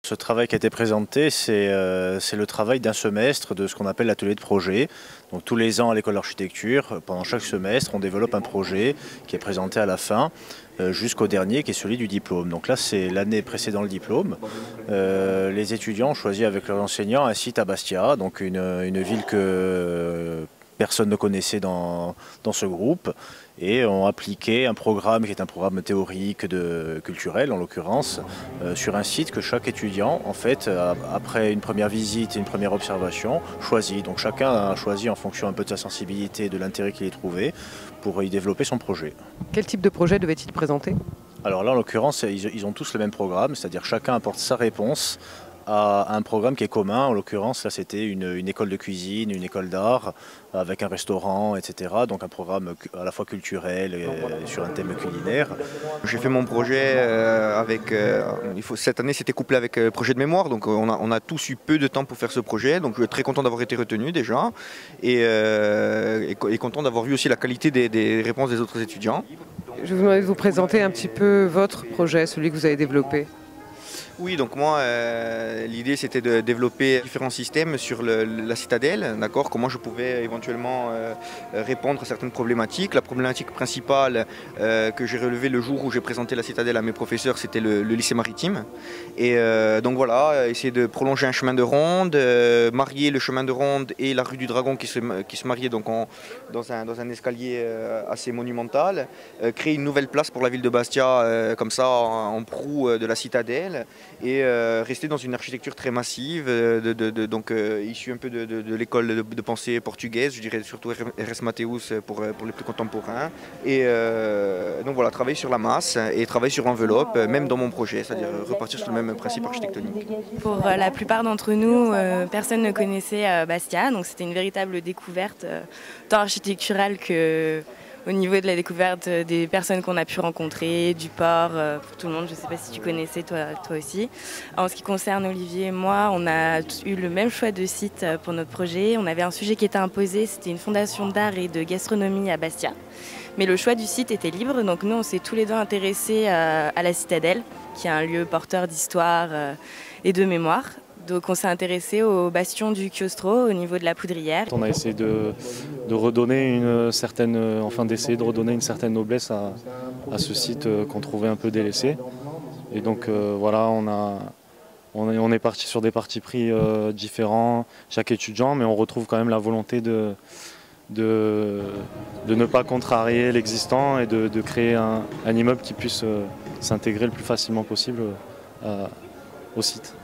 Ce travail qui a été présenté, c'est le travail d'un semestre de ce qu'on appelle l'atelier de projet. Donc tous les ans à l'école d'architecture, pendant chaque semestre, on développe un projet qui est présenté à la fin, jusqu'au dernier qui est celui du diplôme. Donc là, c'est l'année précédant le diplôme. Les étudiants ont choisi avec leurs enseignants un site à Bastia, donc une ville que personne ne connaissait dans ce groupe, et ont appliqué un programme qui est un programme théorique culturel en l'occurrence, sur un site que chaque étudiant, en fait, après une première visite et une première observation, choisit. Donc chacun a choisi en fonction un peu de sa sensibilité et de l'intérêt qu'il y trouvait pour y développer son projet. Quel type de projet devait-il présenter? Alors là, en l'occurrence, ils ont tous le même programme, c'est-à-dire chacun apporte sa réponse à un programme qui est commun. En l'occurrence, là, c'était une école de cuisine, une école d'art, avec un restaurant, etc. Donc un programme à la fois culturel et sur un thème culinaire. J'ai fait mon projet cette année, c'était couplé avec projet de mémoire, donc on a tous eu peu de temps pour faire ce projet, donc je suis très content d'avoir été retenu déjà, et content d'avoir vu aussi la qualité des réponses des autres étudiants. Je voudrais vous présenter un petit peu votre projet, celui que vous avez développé. Oui, donc moi, l'idée c'était de développer différents systèmes sur la citadelle, d'accord, comment je pouvais éventuellement répondre à certaines problématiques. La problématique principale que j'ai relevée le jour où j'ai présenté la citadelle à mes professeurs, c'était le lycée maritime. Et donc voilà, essayer de prolonger un chemin de ronde, marier le chemin de ronde et la rue du Dragon qui se mariait donc dans un escalier assez monumental, créer une nouvelle place pour la ville de Bastia, comme ça en proue de la citadelle, et rester dans une architecture très massive, issue un peu de l'école de pensée portugaise, je dirais surtout Erasmo Mateus pour les plus contemporains. Et donc voilà, travailler sur la masse et travailler sur l'enveloppe, même dans mon projet, c'est-à-dire repartir sur le même principe architectonique. Pour la plupart d'entre nous, personne ne connaissait Bastia, donc c'était une véritable découverte, tant architecturale que au niveau de la découverte des personnes qu'on a pu rencontrer, du port, pour tout le monde. Je ne sais pas si tu connaissais toi aussi. En ce qui concerne Olivier et moi, on a eu le même choix de site pour notre projet. On avait un sujet qui était imposé, c'était une fondation d'art et de gastronomie à Bastia. Mais le choix du site était libre, donc nous on s'est tous les deux intéressés à la Citadelle, qui est un lieu porteur d'histoire et de mémoire. Donc on s'est intéressé au bastion du Chiostro au niveau de la Poudrière. On a essayé de redonner une certaine noblesse à ce site qu'on trouvait un peu délaissé. Et donc voilà, on est parti sur des partis pris différents, chaque étudiant, mais on retrouve quand même la volonté de ne pas contrarier l'existant et de créer un immeuble qui puisse s'intégrer le plus facilement possible au site.